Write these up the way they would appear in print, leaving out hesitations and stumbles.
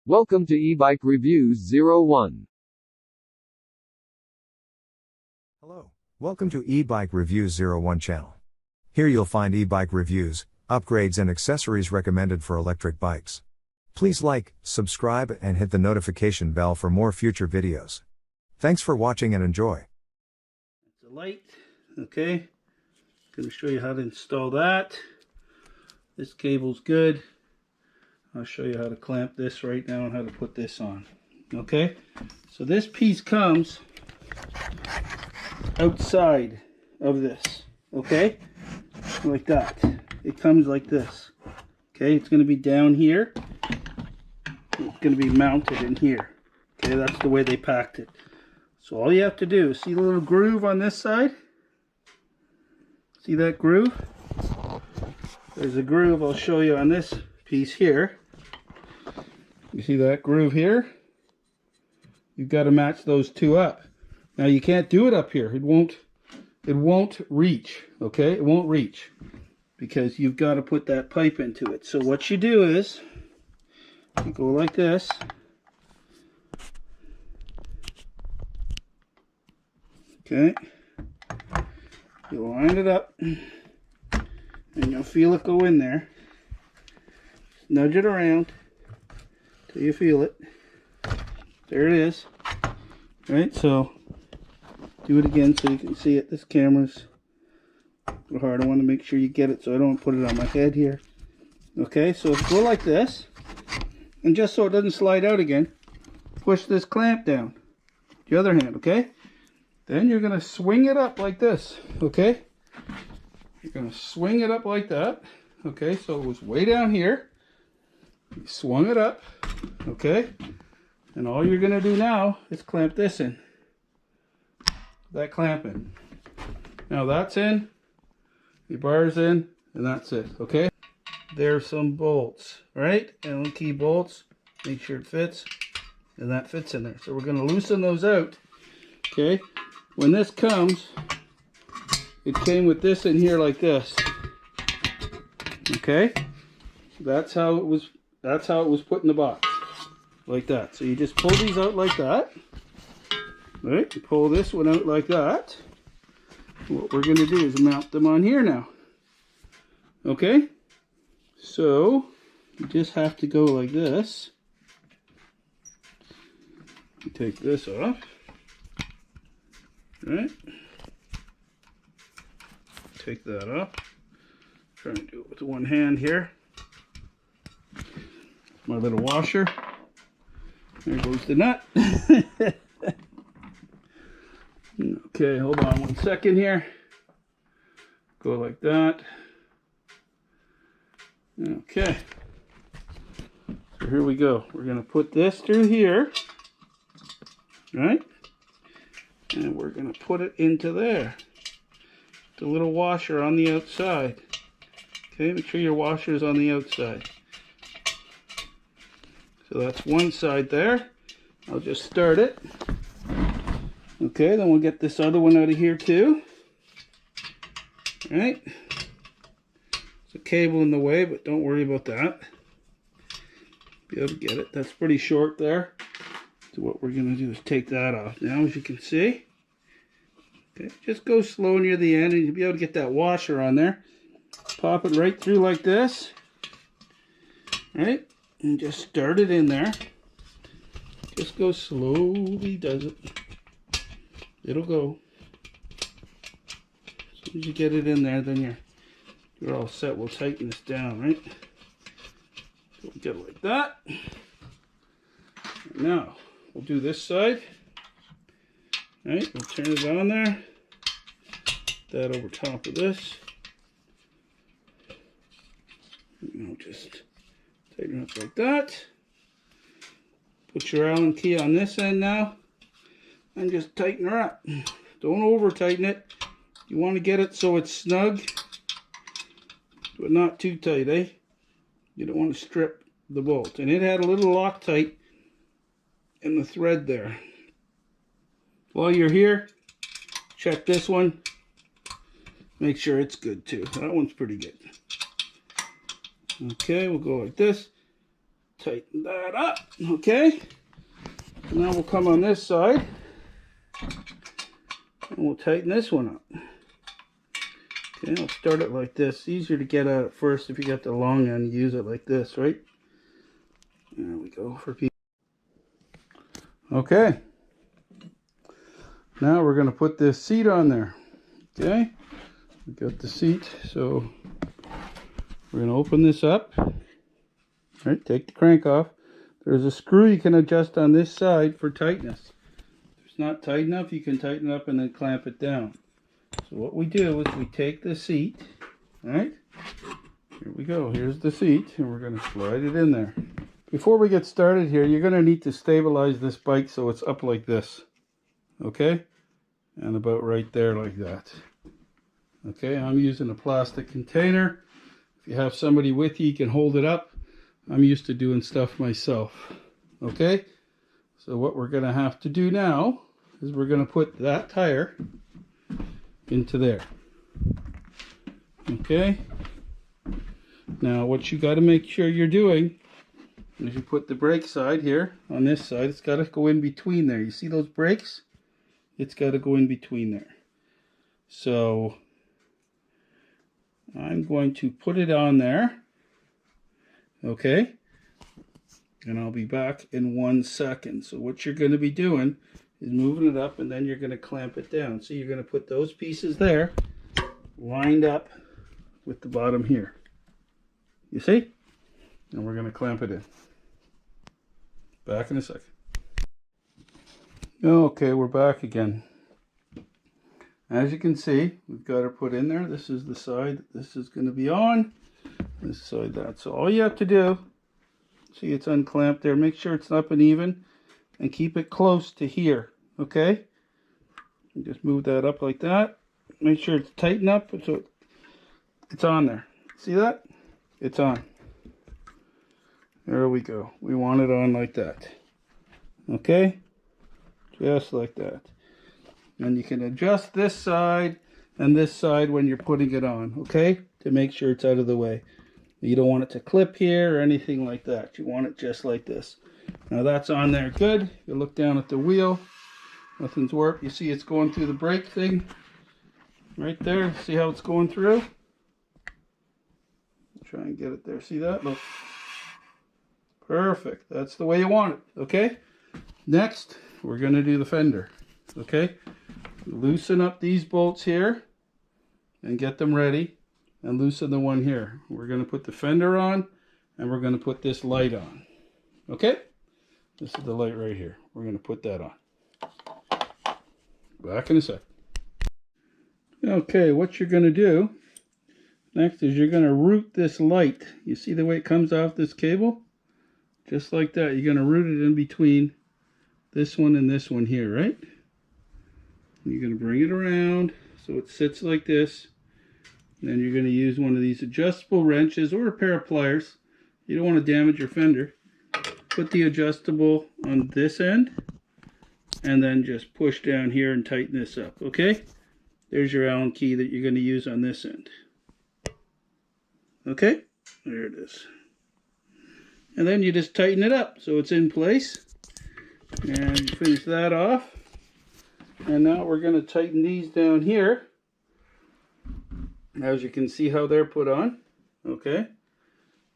Welcome to eBike Reviews 01. Hello. Welcome to eBike Reviews 01 channel. Here you'll find e-bike reviews, upgrades and accessories recommended for electric bikes. Please like, subscribe and hit the notification bell for more future videos. Thanks for watching and enjoy. It's a light, okay. Going to show you how to install that. This cable's good. I'll show you how to clamp this right now and how to put this on. Okay, so this piece comes outside of this, okay, like that. It comes like this. Okay, it's going to be down here. It's going to be mounted in here. Okay, that's the way they packed it. So all you have to do is see the little groove on this side. See that groove? There's a groove I'll show you on this piece here. You see that groove here? You've got to match those two up. Now you can't do it up here. It won't reach. Okay, it won't reach because you've got to put that pipe into it. So what you do is you go like this. Okay. You line it up and you'll feel it go in there. Nudge it around till you feel it. There it is. Right, so do it again so you can see it. This camera's a little hard. I want to make sure you get it so I don't put it on my head here. Okay, so go like this, and just so it doesn't slide out again, push this clamp down. The other hand, okay? Then you're going to swing it up like this, okay? You're going to swing it up like that. Okay, so it was way down here. You swung it up, okay? And all you're going to do now is clamp this in. That clamp in. Now that's in, the bar's in, and that's it, okay? There's some bolts, right? Allen key bolts. Make sure it fits, and that fits in there. So we're going to loosen those out, okay? When this comes, it came with this in here like this, okay? That's how it was put in the box, like that. So you just pull these out like that, right? You pull this one out like that. What we're going to do is mount them on here now, okay? So you just have to go like this. You take this off, right? Take that off. Try and do it with one hand here. My little washer. There goes the nut. Okay, hold on 1 second here. Go like that. Okay. So here we go. We're going to put this through here. Right? And we're going to put it into there. The little washer on the outside. Okay, make sure your washer is on the outside. So that's one side there. I'll just start it. Okay, then we'll get this other one out of here too. All right. There's a cable in the way, but don't worry about that. Be able to get it. That's pretty short there. So what we're going to do is take that off. Now, as you can see, okay, just go slow near the end and you'll be able to get that washer on there. Pop it right through like this. Right? And just start it in there. Just go slowly, does it. It'll go. As soon as you get it in there, then you're all set. We'll tighten this down, right? So we'll get it like that. Now, we'll do this side. Right? We'll turn it on there. That over top of this. Just tighten it up like that. Put your Allen key on this end now. And just tighten her up. Don't over tighten it. You want to get it so it's snug, but not too tight, eh? You don't want to strip the bolt. And it had a little Loctite in the thread there. While you're here, check this one. Make sure it's good too. That one's pretty good. Okay, we'll go like this. tighten that up. Okay. Now we'll come on this side and we'll tighten this one up. Okay, I'll start it like this. It's easier to get at it first if you got the long end. Use it like this, right? There we go for people. Okay. Now we're going to put this seat on there. Okay. We got the seat, so we're going to open this up. All right, take the crank off. There's a screw you can adjust on this side for tightness. If it's not tight enough, you can tighten it up and then clamp it down. So what we do is we take the seat, all right? Here we go. Here's the seat, and we're going to slide it in there. Before we get started here, you're going to need to stabilize this bike so it's up like this. Okay? And about right there like that. Okay, I'm using a plastic container. If you have somebody with you, you can hold it up. I'm used to doing stuff myself. Okay, so what we're going to have to do now is we're going to put that tire into there. Okay, now what you got to make sure you're doing is you put the brake side here on this side. It's got to go in between there. You see those brakes? It's got to go in between there. So I'm going to put it on there. Okay, and I'll be back in 1 second. So what you're going to be doing is moving it up, and then you're going to clamp it down. So you're going to put those pieces there lined up with the bottom here. You see? And we're going to clamp it in. Back in a second. Okay, we're back again. As you can see, we've got her put in there. This is the side this is going to be on. This side, that. So all you have to do, see it's unclamped there, make sure it's up and even, and keep it close to here, okay? And just move that up like that. Make sure it's tightened up so it's on there. See that? It's on. There we go. We want it on like that. Okay? Just like that. And you can adjust this side and this side when you're putting it on, okay? To make sure it's out of the way. You don't want it to clip here or anything like that. You want it just like this. Now that's on there good. You look down at the wheel. Nothing's worked. You see it's going through the brake thing. Right there. See how it's going through? Try and get it there. See that? Look. Perfect. That's the way you want it. Okay? Next, we're going to do the fender. Okay? Loosen up these bolts here and get them ready. And loosen the one here. We're going to put the fender on, and we're going to put this light on. Okay? This is the light right here. We're going to put that on. Back in a sec. Okay, what you're going to do next is you're going to route this light. You see the way it comes off this cable? Just like that. You're going to route it in between this one and this one here, right? And you're going to bring it around so it sits like this. Then you're going to use one of these adjustable wrenches or a pair of pliers. You don't want to damage your fender. Put the adjustable on this end and then just push down here and tighten this up, okay? There's your Allen key that you're going to use on this end. Okay? There it is. And then you just tighten it up so it's in place. And you finish that off. And now we're going to tighten these down here. As you can see how they're put on, okay?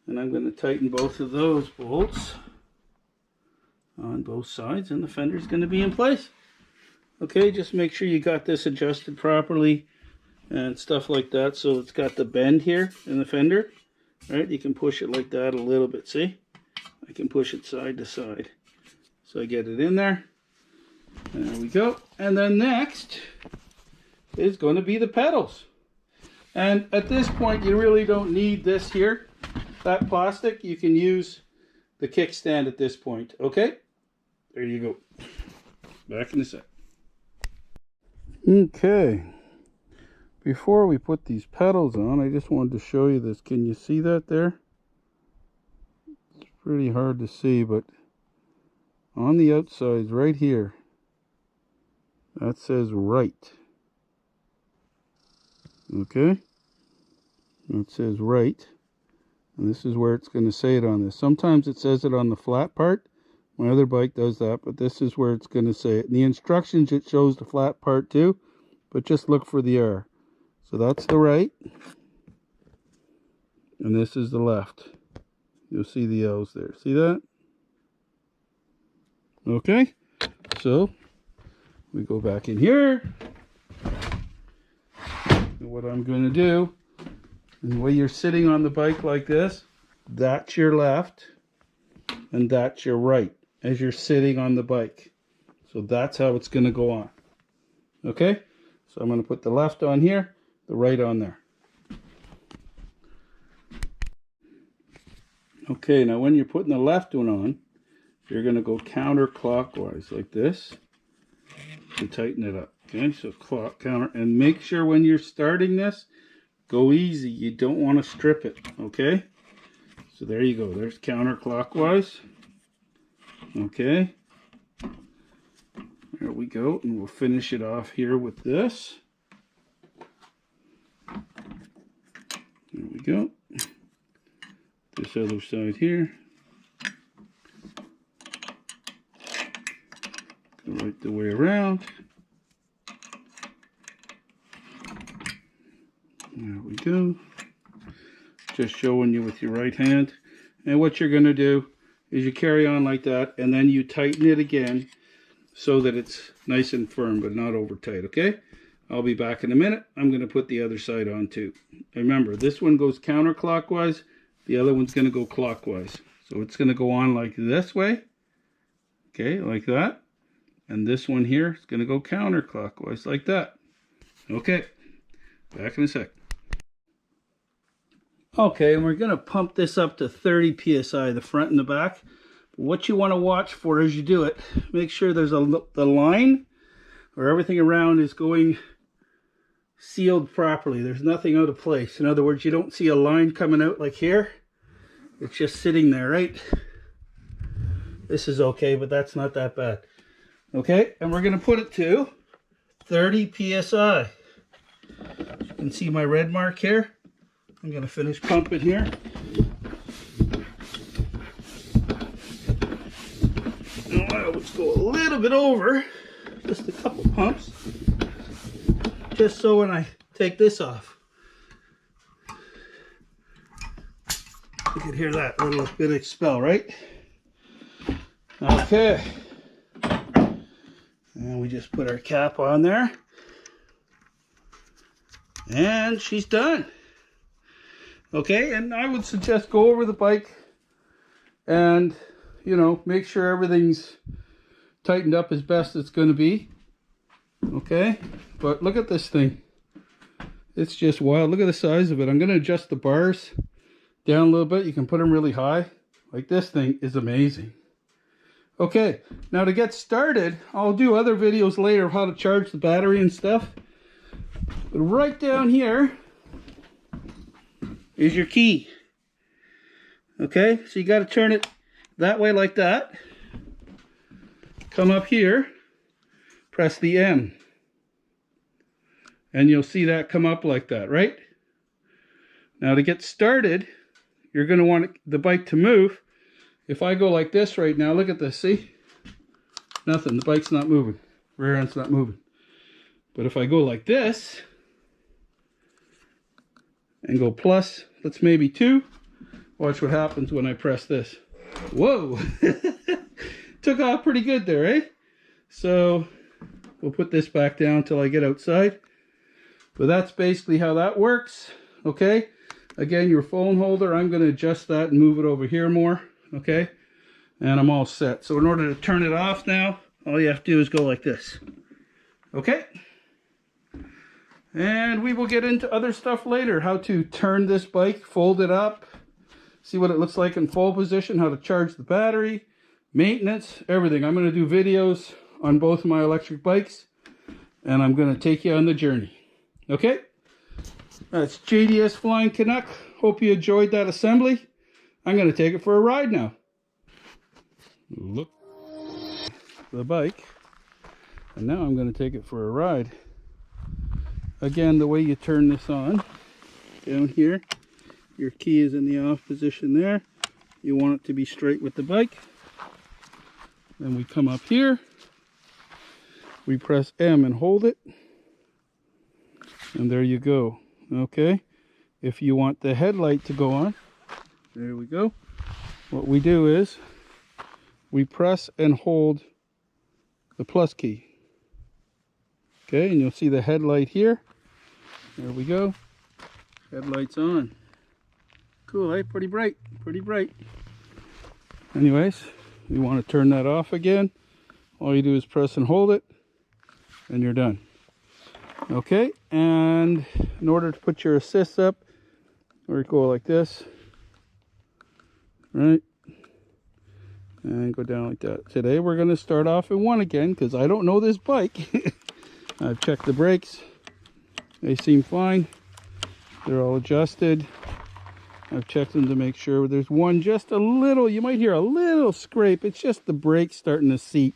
And I'm going to tighten both of those bolts on both sides, and the fender's going to be in place. Okay, just make sure you got this adjusted properly and stuff like that, so it's got the bend here in the fender. All right, you can push it like that a little bit, see? I can push it side to side. So I get it in there. There we go. And then next is going to be the pedals. And at this point, you really don't need this here, that plastic. You can use the kickstand at this point, okay? There you go. Back in a sec. Okay. Before we put these pedals on, I just wanted to show you this. Can you see that there? It's pretty hard to see, but on the outsides right here, that says right. Okay, it says right, And this is where it's going to say it on this. Sometimes it says it on the flat part. My other bike does that, but this is where it's going to say it. In the instructions, it shows the flat part too, but just look for the R. So that's the right, and this is the left. You'll see the L's there. See that? Okay, so we go back in here. And what I'm going to do, and the way you're sitting on the bike like this, that's your left, and that's your right as you're sitting on the bike. So that's how it's going to go on. Okay, so I'm going to put the left on here, the right on there. Okay, now when you're putting the left one on, you're going to go counterclockwise like this to tighten it up. Okay, so counter, and make sure when you're starting this, go easy. You don't want to strip it. Okay, so there you go. There's counterclockwise. Okay, there we go, and we'll finish it off here with this. There we go. This other side here. Go right the way around. There we go. Just showing you with your right hand. And what you're going to do is you carry on like that, and then you tighten it again so that it's nice and firm but not over tight. Okay, I'll be back in a minute. I'm going to put the other side on too. Remember, this one goes counterclockwise, the other one's going to go clockwise. So it's going to go on like this way, okay, like that, and this one here is going to go counterclockwise like that. Okay, back in a sec. Okay, and we're going to pump this up to 30 psi, the front and the back. What you want to watch for as you do it, make sure there's the line or everything around is going sealed properly. There's nothing out of place. In other words, you don't see a line coming out like here. It's just sitting there, right? This is okay, but that's not that bad. Okay, and we're going to put it to 30 psi. You can see my red mark here. I'm going to finish pumping here. Now I always go a little bit over, just a couple pumps, just so when I take this off, you can hear that little bit of expel, right? Okay. And we just put our cap on there. And she's done. Okay, and I would suggest go over the bike and, you know, make sure everything's tightened up as best it's going to be. Okay, but look at this thing. It's just wild. Look at the size of it. I'm going to adjust the bars down a little bit. You can put them really high. Like, this thing is amazing. Okay, now to get started, I'll do other videos later of how to charge the battery and stuff. But right down here is your key. Okay, so you got to turn it that way like that. Come up here, press the M, and you'll see that come up like that, right? Now to get started, you're going to want the bike to move. If I go like this right now, look at this, see? Nothing, the bike's not moving. Rear end's not moving. But if I go like this, and go plus, let's maybe 2. Watch what happens when I press this. Whoa! Took off pretty good there, eh? So we'll put this back down until I get outside. But that's basically how that works. Okay? Again, your phone holder, I'm going to adjust that and move it over here more. Okay? And I'm all set. So in order to turn it off now, all you have to do is go like this. Okay? And we will get into other stuff later. How to turn this bike, fold it up, see what it looks like in full position, how to charge the battery, maintenance, everything. I'm going to do videos on both of my electric bikes, and I'm going to take you on the journey. Okay? That's JDS Flying Canuck. Hope you enjoyed that assembly. I'm going to take it for a ride now. Look the bike. And now I'm going to take it for a ride. Again, the way you turn this on, down here, Your key is in the off position there. You want it to be straight with the bike. Then we come up here. We press M and hold it. And there you go. Okay. If you want the headlight to go on, there we go. What we do is we press and hold the plus key. Okay, and you'll see the headlight here. There we go. Headlights on. Cool, eh? Pretty bright. Pretty bright. Anyways, you want to turn that off again. All you do is press and hold it, and you're done. Okay, and in order to put your assist up, we go like this. Right? And go down like that. Today we're going to start off in 1 again because I don't know this bike. I've checked the brakes. They seem fine. They're all adjusted. I've checked them to make sure. There's one just a little, you might hear a little scrape. It's just the brakes starting to seat.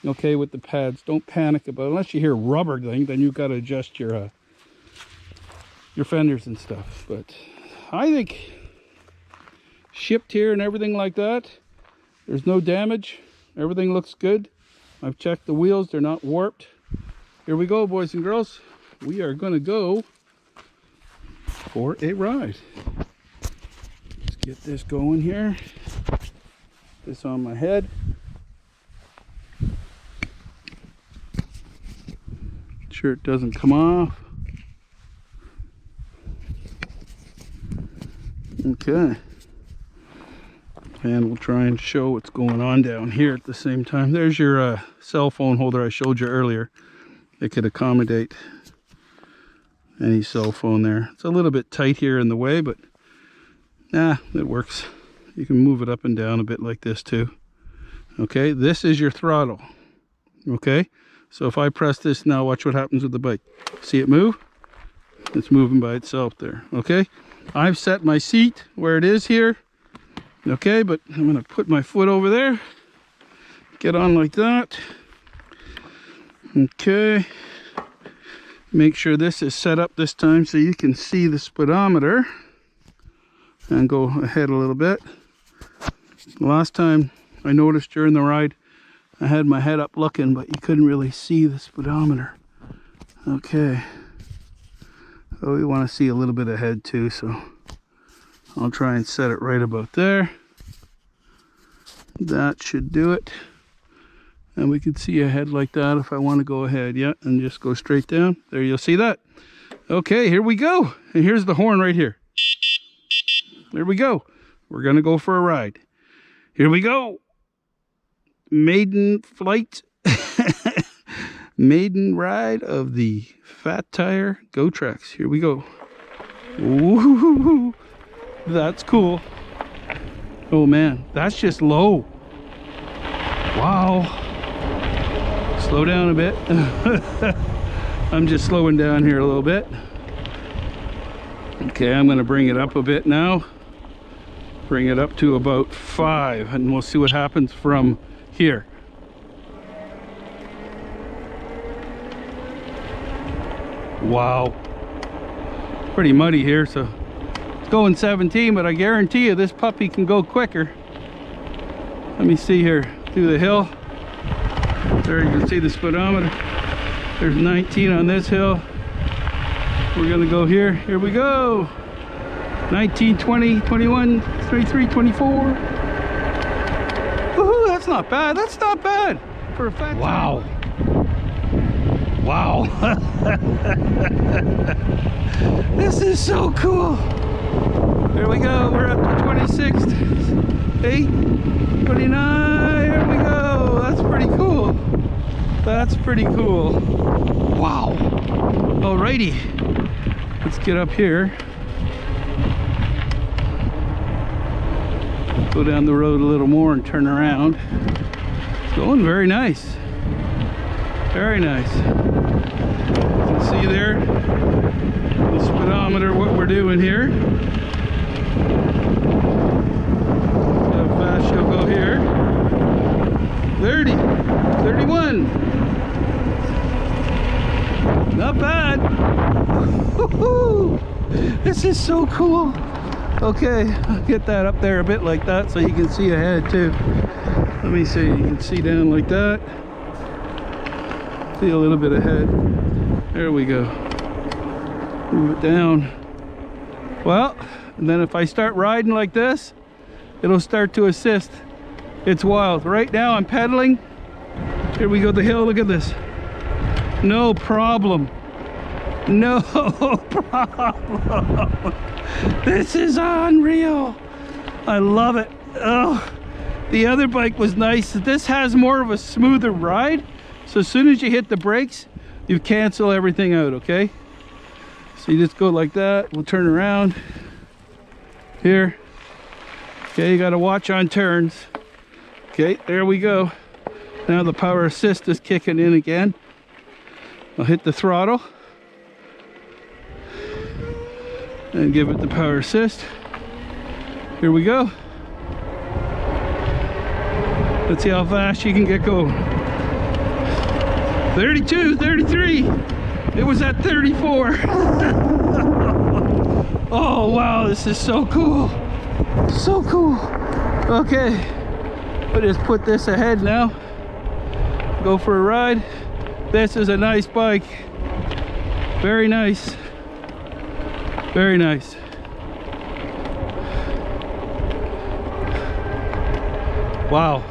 Okay, with the pads. Don't panic about it. Unless you hear rubber thing, then you've got to adjust your fenders and stuff. But I think shipped here and everything like that, there's no damage. Everything looks good. I've checked the wheels. They're not warped. Here we go, boys and girls. We are going to go for a ride. Let's get this going here. This on my head. Sure it doesn't come off. Okay. And we'll try and show what's going on down here at the same time. There's your cell phone holder I showed you earlier. It could accommodate any cell phone there. It's a little bit tight here in the way, but it works. You can move it up and down a bit like this too. Okay, this is your throttle. Okay, so if I press this now, watch what happens with the bike. See it move? It's moving by itself there. Okay, I've set my seat where it is here. Okay, but I'm going to put my foot over there. Get on like that. Okay. Make sure this is set up this time so you can see the speedometer. And go ahead a little bit. Last time I noticed during the ride, I had my head up looking, but you couldn't really see the speedometer. Okay. Oh, we want to see a little bit ahead too, so I'll try and set it right about there. That should do it. And we can see ahead like that if I want to go ahead. Yeah, and just go straight down. There, you'll see that. Okay, here we go. And here's the horn right here. There we go. We're going to go for a ride. Here we go. Maiden flight. Maiden ride of the Fat Tire GOTRAX. Here we go. Ooh, that's cool. Oh man, that's just low. Wow. Slow down a bit. I'm just slowing down here a little bit. Okay, I'm going to bring it up a bit now. Bring it up to about 5, and we'll see what happens from here. Wow. Pretty muddy here, so it's going 17, but I guarantee you this puppy can go quicker. Let me see here. Through the hill. There you can see the speedometer. There's 19 on this hill. We're gonna go here. Here we go. 19, 20, 21, 23, 24. Woohoo, that's not bad. That's not bad for a fat Wow. Wow. This is so cool. There we go. We're up to 26, 8, 29. Here we go. That's pretty cool. That's pretty cool. Wow. Alrighty. Let's get up here. Go down the road a little more and turn around. It's going very nice. Very nice. You can see there the speedometer, what we're doing here. See how fast she'll go here. 30, 31. Not bad. This is so cool. Okay, I'll get that up there a bit like that so you can see ahead too. Let me see, you can see down like that. See a little bit ahead. There we go. Move it down. Well, and then if I start riding like this, it'll start to assist. It's wild. Right now I'm pedaling. Here we go, the hill, look at this. No problem. No problem. This is unreal. I love it. Oh, the other bike was nice. This has more of a smoother ride. So as soon as you hit the brakes, you cancel everything out, okay? So you just go like that. We'll turn around here. Okay, you got to watch on turns. Okay, there we go. Now the power assist is kicking in again. I'll hit the throttle and give it the power assist. Here we go. Let's see how fast you can get going. 32, 33. It was at 34. Oh wow, this is so cool. So cool. Okay, we'll just put this ahead now. Go for a ride. This is a nice bike. Very nice. Very nice. Wow.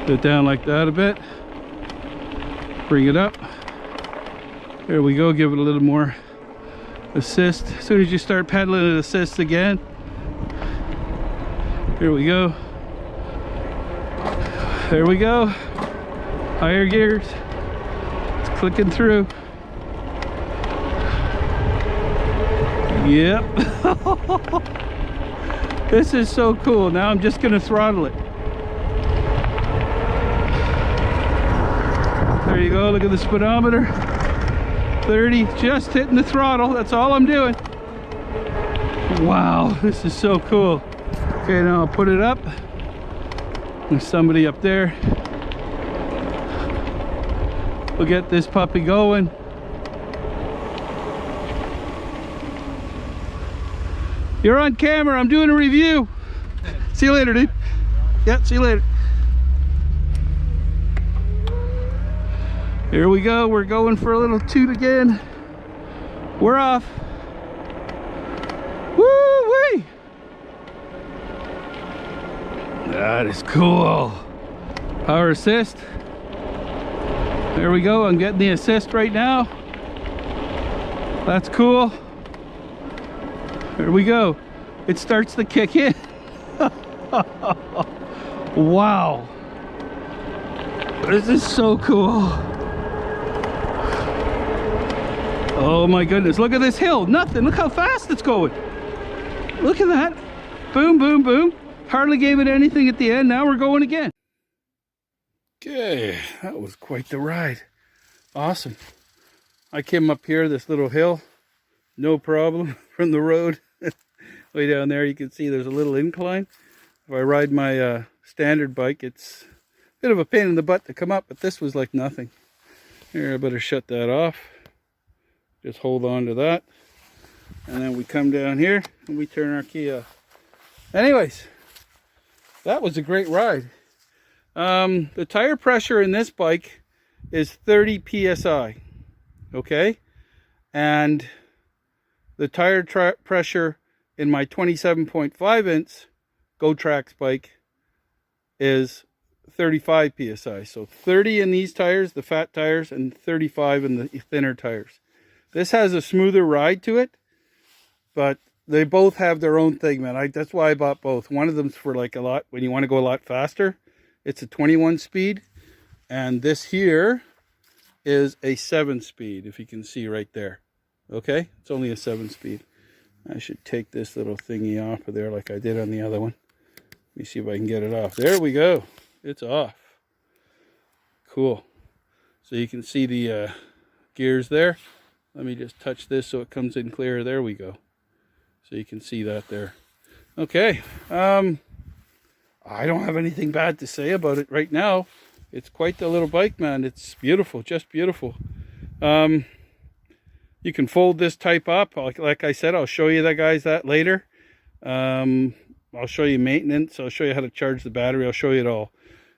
Put it down like that a bit. Bring it up. There we go. Give it a little more assist. As soon as you start pedaling, it assists again. Here we go. There we go. Higher gears. It's clicking through. Yep. This is so cool. Now I'm just gonna throttle it. There you go. Look at the speedometer. 30. Just hitting the throttle. That's all I'm doing. Wow. This is so cool. Okay, now I'll put it up. There's somebody up there. We'll get this puppy going. You're on camera. I'm doing a review. See you later, dude. Yeah, see you later. Here we go. We're going for a little toot again. We're off. Woo-wee! That is cool. Power assist. There we go. I'm getting the assist right now. That's cool. There we go. It starts to kick in. Wow. This is so cool. Oh my goodness. Look at this hill. Nothing. Look how fast it's going. Look at that. Boom, boom, boom. Hardly gave it anything at the end. Now we're going again. Okay. That was quite the ride. Awesome. I came up here, this little hill. No problem from the road. Way down there you can see there's a little incline. If I ride my standard bike, it's a bit of a pain in the butt to come up, but this was like nothing. Here, I better shut that off. Just hold on to that. And then we come down here and we turn our key off. Anyways, that was a great ride. The tire pressure in this bike is 30 psi. Okay? And the tire pressure in my 27.5 inch GOTRAX bike is 35 psi. So 30 in these tires, the fat tires, and 35 in the thinner tires. This has a smoother ride to it, but they both have their own thing, man. That's why I bought both. One of them's for like a lot, when you want to go a lot faster. It's a 21 speed. And this here is a 7 speed, if you can see right there. Okay? It's only a 7 speed. I should take this little thingy off of there like I did on the other one. Let me see if I can get it off. There we go. It's off. Cool. So you can see the gears there. Let me just touch this so it comes in clear. There we go. So you can see that there. Okay. I don't have anything bad to say about it right now. It's quite the little bike, man. It's beautiful. Just beautiful. You can fold this type up. Like I said, I'll show you that later. I'll show you maintenance. I'll show you how to charge the battery. I'll show you it all.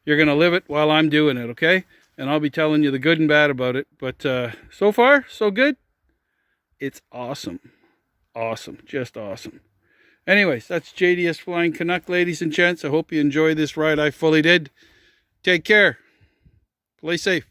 You're going to live it while I'm doing it, okay? And I'll be telling you the good and bad about it. But so far, so good. It's awesome. Awesome. Just awesome. Anyways, that's JDS Flying Canuck, ladies and gents. I hope you enjoy this ride. I fully did. Take care. Play safe.